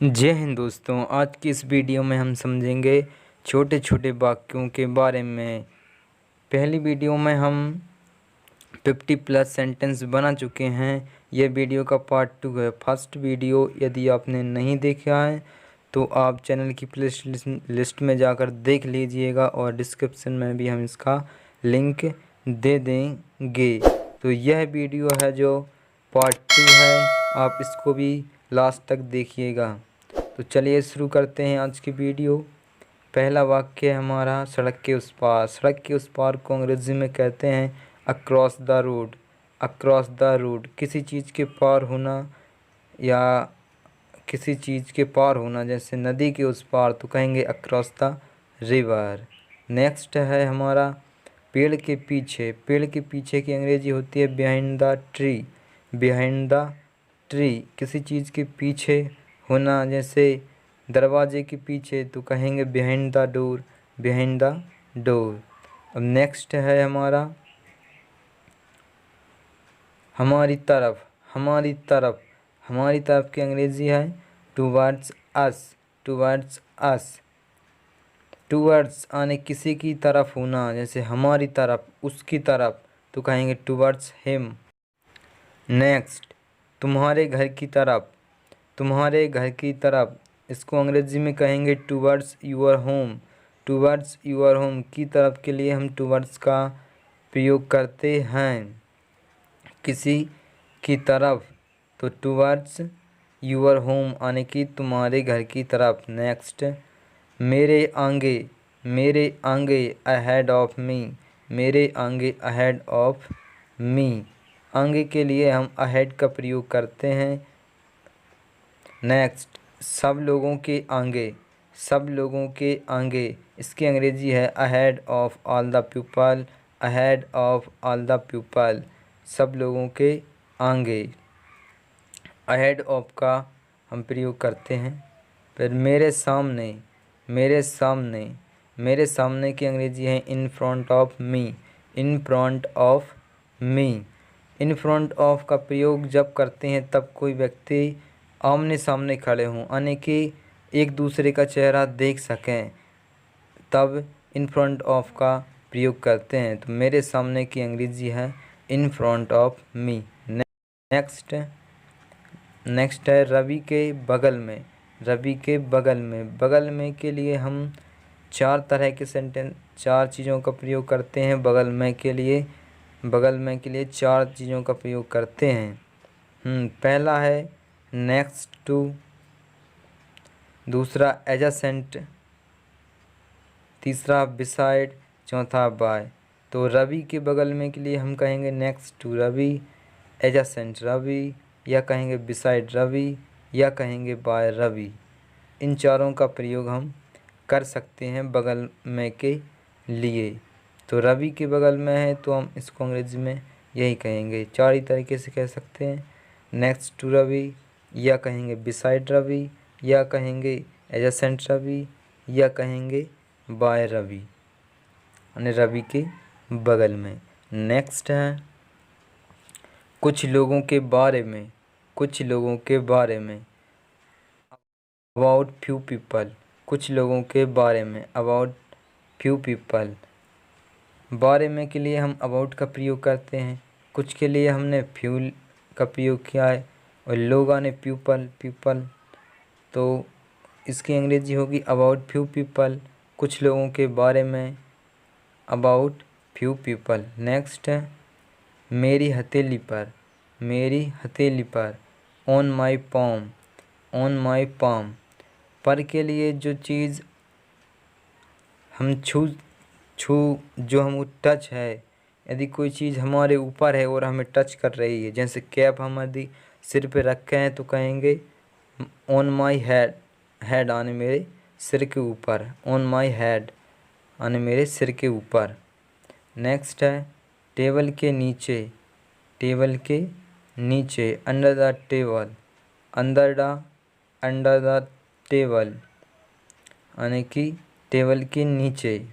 जय हिंद दोस्तों। आज की इस वीडियो में हम समझेंगे छोटे छोटे वाक्यों के बारे में। पहली वीडियो में हम 50+ सेंटेंस बना चुके हैं। यह वीडियो का पार्ट 2 है। फर्स्ट वीडियो यदि आपने नहीं देखा है तो आप चैनल की प्लेलिस्ट लिस्ट में जाकर देख लीजिएगा और डिस्क्रिप्शन में भी हम इसका लिंक दे देंगे। तो यह वीडियो है जो पार्ट 2 है, आप इसको भी लास्ट तक देखिएगा। तो चलिए शुरू करते हैं आज की वीडियो। पहला वाक्य है हमारा सड़क के उस पार। सड़क के उस पार को अंग्रेज़ी में कहते हैं across the road. Across the road किसी चीज़ के पार होना या किसी चीज़ के पार होना, जैसे नदी के उस पार तो कहेंगे अक्रॉस द रिवर। नेक्स्ट है हमारा पेड़ के पीछे। पेड़ के पीछे की अंग्रेजी होती है behind the tree. Behind the tree किसी चीज़ के पीछे होना, जैसे दरवाजे के पीछे तो कहेंगे behind the door. Behind the door. अब नेक्स्ट है हमारा हमारी तरफ। हमारी तरफ। हमारी तरफ की अंग्रेजी है towards us. Towards us. Towards आने किसी की तरफ होना, जैसे हमारी तरफ, उसकी तरफ तो कहेंगे टूवर्ड्स हिम। नेक्स्ट तुम्हारे घर की तरफ। तुम्हारे घर की तरफ इसको अंग्रेजी में कहेंगे towards your home. Towards your home की तरफ के लिए हम टूवर्ड्स का प्रयोग करते हैं। किसी की तरफ तो टूवर्ड्स यूअर होम आने की तुम्हारे घर की तरफ। नेक्स्ट मेरे आगे। मेरे आगे अहेड ऑफ मी। मेरे आगे अहेड ऑफ मी। आगे के लिए हम अहेड का प्रयोग करते हैं। नेक्स्ट सब लोगों के आगे। सब लोगों के आगे इसकी अंग्रेजी है ahead of all the people. Ahead of all the people सब लोगों के आगे अहेड ऑफ का हम प्रयोग करते हैं। फिर मेरे सामने। मेरे सामने। मेरे सामने की अंग्रेजी है in front of me. In front of me. In front of का प्रयोग जब करते हैं तब कोई व्यक्ति आमने सामने खड़े हों, यानी कि एक दूसरे का चेहरा देख सकें, तब इन फ्रंट ऑफ का प्रयोग करते हैं। तो मेरे सामने की अंग्रेजी है in front of me. Next है रवि के बगल में। रवि के बगल में। बगल में के लिए हम चार तरह के सेंटेंस, चार चीज़ों का प्रयोग करते हैं बगल में के लिए। बगल में के लिए चार चीज़ों का प्रयोग करते हैं। पहला है नेक्स्ट टू, दूसरा एडजेसेंट, तीसरा बिसाइड, चौथा बाय। तो रवि के बगल में के लिए हम कहेंगे next to Ravi, adjacent Ravi, या कहेंगे बिसाइड रवि, या कहेंगे बाय रवि। इन चारों का प्रयोग हम कर सकते हैं बगल में के लिए। तो रवि के बगल में है तो हम इसको अंग्रेजी में यही कहेंगे, चार ही तरीके से कह सकते हैं। नेक्स्ट टू रवि, या कहेंगे बिसाइड रवि, या कहेंगे एडजेसेंट रवि, या कहेंगे बाय रवि, यानी रवि के बगल में। नेक्स्ट है कुछ लोगों के बारे में। कुछ लोगों के बारे में अबाउट फ्यू पीपल। कुछ लोगों के बारे में अबाउट फ्यू पीपल। बारे में के लिए हम अबाउट का प्रयोग करते हैं, कुछ के लिए हमने फ्यू का प्रयोग किया है, और लोग आने पीपल। पीपल तो इसकी अंग्रेजी होगी अबाउट फ्यू पीपल। कुछ लोगों के बारे में अबाउट फ्यू पीपल। नेक्स्ट है मेरी हथेली पर। मेरी हथेली पर ऑन माई पॉम। ऑन माई पॉम पर के लिए जो चीज़ हम छू जो हम टच है, यदि कोई चीज़ हमारे ऊपर है और हमें टच कर रही है, जैसे कैप हमारी सिर पे रखे हैं तो कहेंगे ऑन माई हेड। हेड आने मेरे सिर के ऊपर। ऑन माई हेड आने मेरे सिर के ऊपर। नेक्स्ट है टेबल के नीचे। टेबल के नीचे under the table. Under the table यानी कि टेबल के नीचे।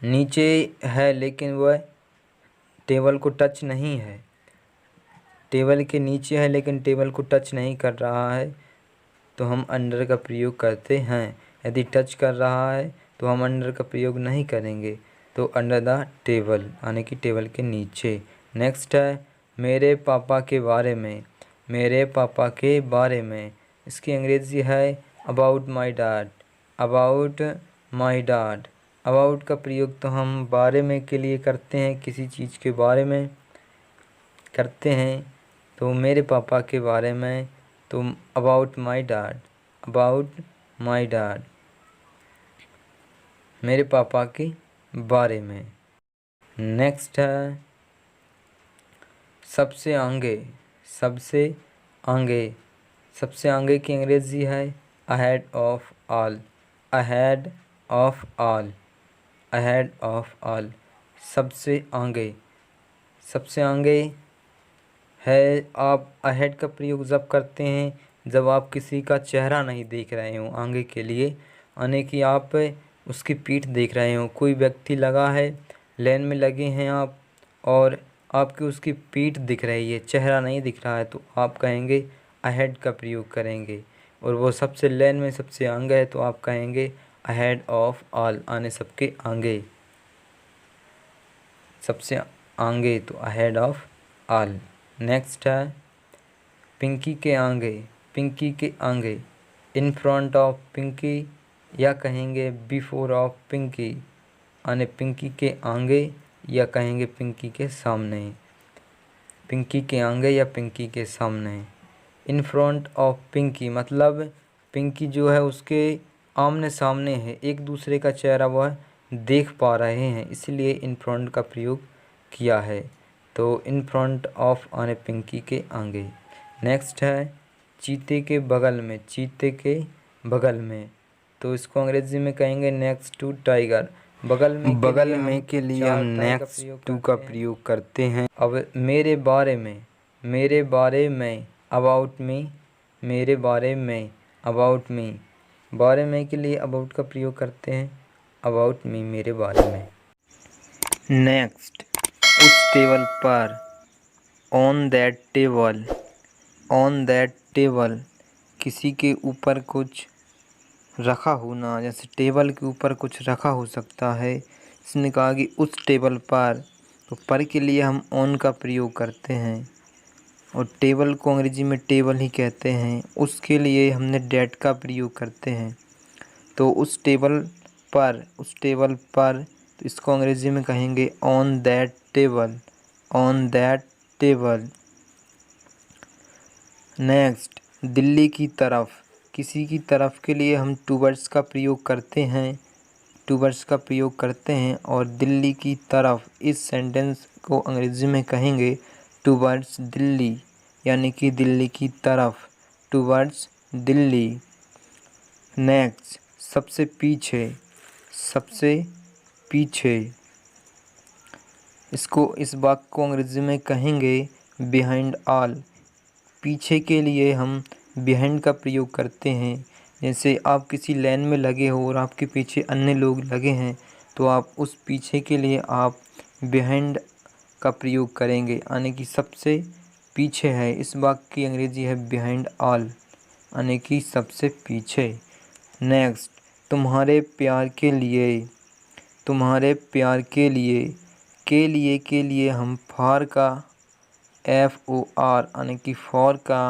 नीचे है लेकिन वह टेबल को टच नहीं है। टेबल के नीचे है लेकिन टेबल को टच नहीं कर रहा है, तो हम अंडर का प्रयोग करते हैं। यदि टच कर रहा है तो हम अंडर का प्रयोग नहीं करेंगे, तो अंडर द टेबल यानी कि टेबल के नीचे। नेक्स्ट है मेरे पापा के बारे में। मेरे पापा के बारे में, इसकी अंग्रेज़ी है about my dad. About my dad. About का प्रयोग तो हम बारे में के लिए करते हैं, किसी चीज़ के बारे में करते हैं। तो मेरे पापा के बारे में, तो about my dad. About my dad, मेरे पापा के बारे में। नेक्स्ट है सबसे आगे। सबसे आगे। सबसे आगे की अंग्रेज़ी है ahead of all. Ahead of all. Ahead of all, सबसे आगे। सबसे आगे है, आप अहेड का प्रयोग जब करते हैं जब आप किसी का चेहरा नहीं देख रहे हो आगे के लिए, यानी कि आप उसकी पीठ देख रहे हो। कोई व्यक्ति लगा है, लाइन में लगे हैं आप, और आपकी उसकी पीठ दिख रही है, चेहरा नहीं दिख रहा है, तो आप कहेंगे अहेड का प्रयोग करेंगे। और वो सबसे लाइन में सबसे आगे है तो आप कहेंगे अहेड ऑफ ऑल, आने सबके आगे। सबसे आगे तो अहेड ऑफ ऑल। नेक्स्ट है पिंकी के आगे। पिंकी के आगे, इन फ्रंट ऑफ पिंकी, या कहेंगे बिफोर ऑफ पिंकी, यानी पिंकी के आगे या कहेंगे पिंकी के सामने। पिंकी के आगे या पिंकी के सामने। इन फ्रंट ऑफ पिंकी मतलब पिंकी जो है उसके आमने सामने है, एक दूसरे का चेहरा वह देख पा रहे हैं, इसलिए इन फ्रंट का प्रयोग किया है। तो इन फ्रंट ऑफ आने पिंकी के आगे। नेक्स्ट है चीते के बगल में। चीते के बगल में, तो इसको अंग्रेजी में कहेंगे नेक्स्ट टू टाइगर। बगल में के लिए हम नेक्स्ट टू का प्रयोग करते हैं। अब मेरे बारे में। मेरे बारे में, अबाउट मी। मेरे बारे में, अबाउट मी। बारे में के लिए अबाउट का प्रयोग करते हैं, अबाउट मी, मेरे बारे में। नेक्स्ट, उस टेबल पर। On that table. On that table, किसी के ऊपर कुछ रखा होना, जैसे टेबल के ऊपर कुछ रखा हो सकता है। इसने कहा कि उस टेबल पर, तो पर के लिए हम ऑन का प्रयोग करते हैं, और टेबल को अंग्रेजी में टेबल ही कहते हैं। उसके लिए हमने डैट का प्रयोग करते हैं। तो उस टेबल पर, उस टेबल पर, तो इसको अंग्रेजी में कहेंगे on that table. On that table. Next, Delhi की तरफ। किसी की तरफ के लिए हम टूवर्ड्स का प्रयोग करते हैं। टूवर्ड्स का प्रयोग करते हैं, और दिल्ली की तरफ, इस सेंटेंस को अंग्रेजी में कहेंगे टूवर्ड्स दिल्ली, यानी कि दिल्ली की तरफ, टूवर्ड्स दिल्ली। नेक्स्ट, सबसे पीछे। सबसे पीछे, इस वाक्य को अंग्रेजी में कहेंगे बिहाइंड ऑल। पीछे के लिए हम बिहाइंड का प्रयोग करते हैं। जैसे आप किसी लाइन में लगे हो और आपके पीछे अन्य लोग लगे हैं, तो आप उस पीछे के लिए आप बिहाइंड का प्रयोग करेंगे, यानी कि सबसे पीछे है। इस वाक्य की अंग्रेजी है बिहाइंड ऑल, यानी कि सबसे पीछे। नेक्स्ट, तुम्हारे प्यार के लिए। तुम्हारे प्यार के लिए, के लिए हम फॉर का, FOR यानी कि फॉर का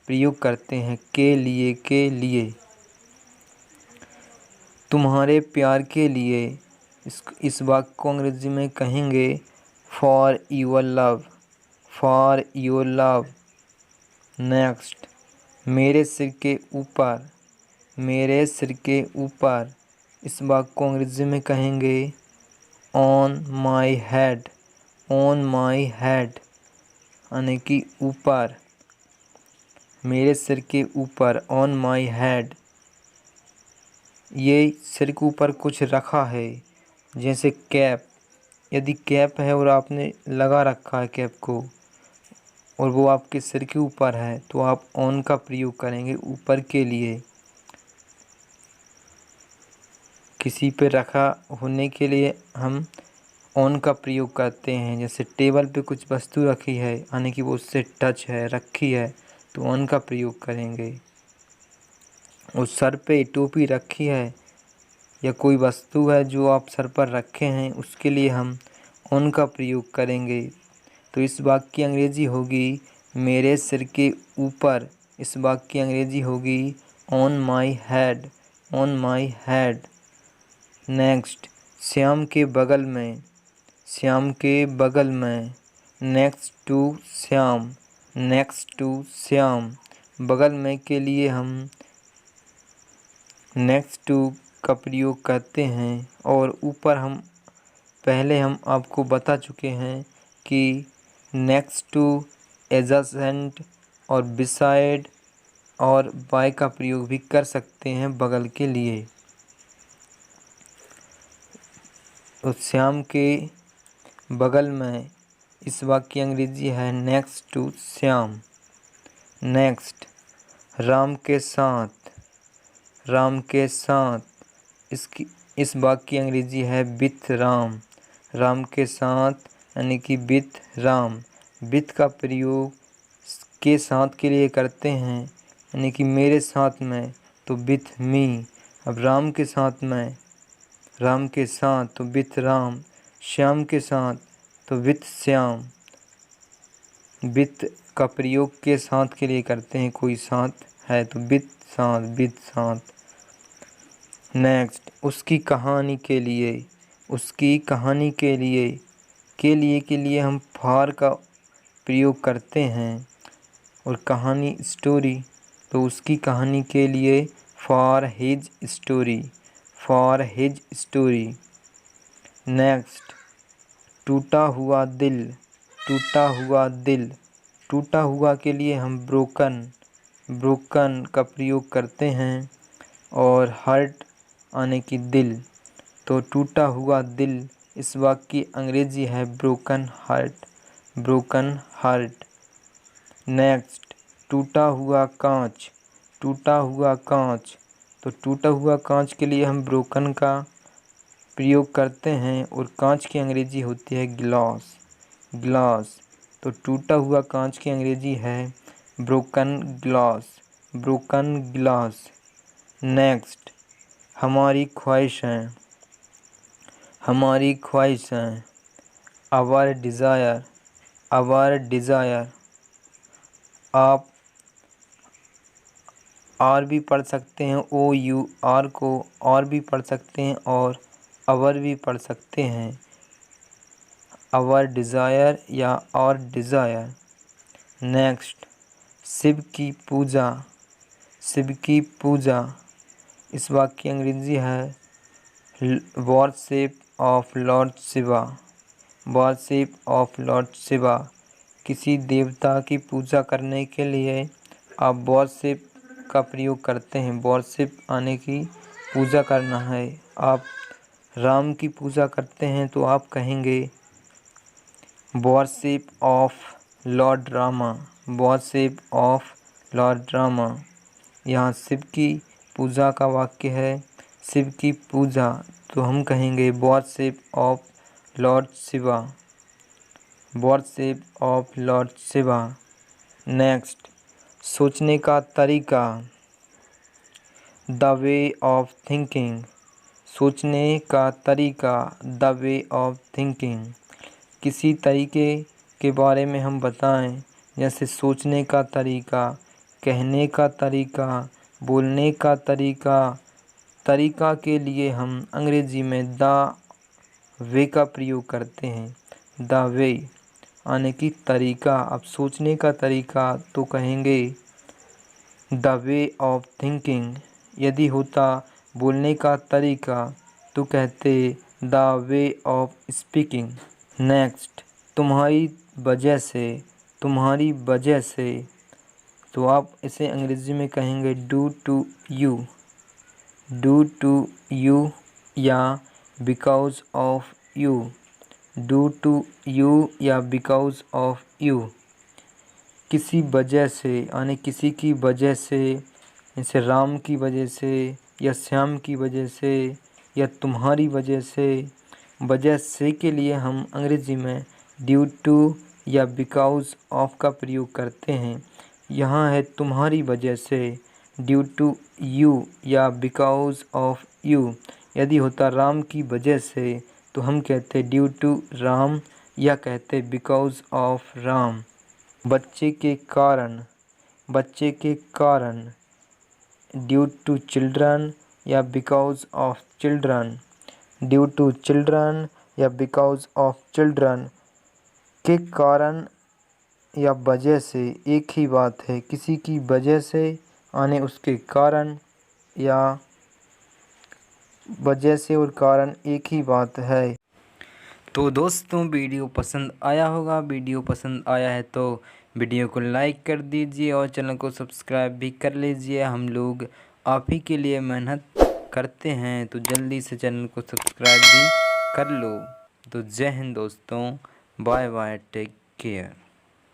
प्रयोग करते हैं, के लिए, के लिए। तुम्हारे प्यार के लिए, इस वाक्य को अंग्रेजी में कहेंगे for your love. For your love. Next, मेरे सिर के ऊपर। मेरे सिर के ऊपर, इस वाक्य को अंग्रेजी में कहेंगे on my head. On my head, यानी कि ऊपर, मेरे सिर के ऊपर, ऑन माई हेड। ये सिर के ऊपर कुछ रखा है, जैसे कैप। यदि कैप है और आपने लगा रखा है कैप को, और वो आपके सिर के ऊपर है, तो आप ऑन का प्रयोग करेंगे ऊपर के लिए। किसी पे रखा होने के लिए हम ऑन का प्रयोग करते हैं। जैसे टेबल पे कुछ वस्तु रखी है, यानी कि वो उससे टच है, रखी है, तो ऑन का प्रयोग करेंगे। उस सर पे टोपी रखी है या कोई वस्तु है जो आप सर पर रखे हैं, उसके लिए हम ऑन का प्रयोग करेंगे। तो इस वाक्य की अंग्रेजी होगी मेरे सिर के ऊपर। इस वाक्य की अंग्रेजी होगी on my head, on my head. Next, Shyam के बगल में, श्याम के बगल में। Next to Shyam, next to Shyam. बगल में के लिए हम नेक्स्ट टू का प्रयोग करते हैं। और ऊपर हम पहले हम आपको बता चुके हैं कि नेक्स्ट टू, एडजेसेंट और बिसाइड और बाय का प्रयोग भी कर सकते हैं बगल के लिए। तो श्याम के बगल में, इस वाक्य की अंग्रेजी है next to Shyam. Next, Ram के साथ, राम के साथ। इस वाक्य की अंग्रेजी है विथ राम। राम के साथ यानी कि विथ राम। विथ का प्रयोग के साथ के लिए करते हैं, यानी कि मेरे साथ में, तो विथ मी। अब राम के साथ में, राम के साथ तो विथ राम। श्याम के साथ तो विथ श्याम। विथ का प्रयोग के साथ के लिए करते हैं, कोई साथ है तो विथ साथ, विथ साथ। नेक्स्ट, उसकी कहानी के लिए, उसकी कहानी के लिए, के लिए हम फॉर का प्रयोग करते हैं। और कहानी स्टोरी, तो उसकी कहानी के लिए for his story, for his story. Next, टूटा हुआ दिल, टूटा हुआ दिल। टूटा हुआ के लिए हम ब्रोकन, ब्रोकन का प्रयोग करते हैं। और हर्ट आने की दिल, तो टूटा हुआ दिल। इस वाक्य की अंग्रेजी है broken heart, broken heart. Next, टूटा हुआ कांच, टूटा हुआ कांच। तो टूटा हुआ कांच के लिए हम ब्रोकन का प्रयोग करते हैं। और कांच की अंग्रेजी होती है ग्लास, ग्लास। तो टूटा हुआ कांच की अंग्रेजी है broken glass, broken glass. Next, हमारी ख्वाहिशें, हमारी ख्वाहिशें। Our desire, our desire. आप आर भी पढ़ सकते हैं, ओ यू आर को और भी पढ़ सकते हैं और आवर भी पढ़ सकते हैं। आवर डिज़ायर या और डिज़ायर। नेक्स्ट, शिव की पूजा, शिव की पूजा। इस वाक्य की अंग्रेजी है worship of Lord Shiva, worship of Lord Shiva. किसी देवता की पूजा करने के लिए आप वर्शिप का प्रयोग करते हैं। वर्शिप आने की पूजा करना है। आप राम की पूजा करते हैं तो आप कहेंगे worship of Lord Rama, worship of Lord Rama. यहाँ शिव की पूजा का वाक्य है शिव की पूजा, तो हम कहेंगे worship of Lord Shiva, worship of Lord Shiva. Next, सोचने का तरीका, द वे ऑफ थिंकिंग। सोचने का तरीका, द वे ऑफ थिंकिंग। किसी तरीके के बारे में हम बताएं, जैसे सोचने का तरीका, कहने का तरीका, बोलने का तरीका। तरीका के लिए हम अंग्रेजी में द वे का प्रयोग करते हैं। द वे यानी कि तरीका। अब सोचने का तरीका तो कहेंगे द वे ऑफ थिंकिंग। यदि होता बोलने का तरीका तो कहते the way of speaking. Next, तुम्हारी वजह से, तुम्हारी वजह से। तो आप इसे अंग्रेजी में कहेंगे due to you, due to you या because of you, due to you या बिकॉज ऑफ यू। किसी वजह से यानी किसी की वजह से, जैसे राम की वजह से या श्याम की वजह से या तुम्हारी वजह से। वजह से के लिए हम अंग्रेजी में ड्यू टू या बिकॉज ऑफ का प्रयोग करते हैं। यहाँ है तुम्हारी वजह से, ड्यू टू यू या बिकॉज ऑफ यू। यदि होता राम की वजह से तो हम कहते ड्यू टू राम या कहते बिकॉज ऑफ राम। बच्चे के कारण ड्यू टू चिल्ड्रन या because of children. Due to children या बिकॉज ऑफ चिल्ड्रन के कारण या वजह से एक ही बात है। किसी की वजह से आने उसके कारण या वजह से और कारण एक ही बात है। तो दोस्तों वीडियो पसंद आया होगा। वीडियो पसंद आया है तो वीडियो को लाइक कर दीजिए और चैनल को सब्सक्राइब भी कर लीजिए। हम लोग आप ही के लिए मेहनत करते हैं, तो जल्दी से चैनल को सब्सक्राइब भी कर लो। तो जय हिंद दोस्तों, बाय बाय, टेक केयर।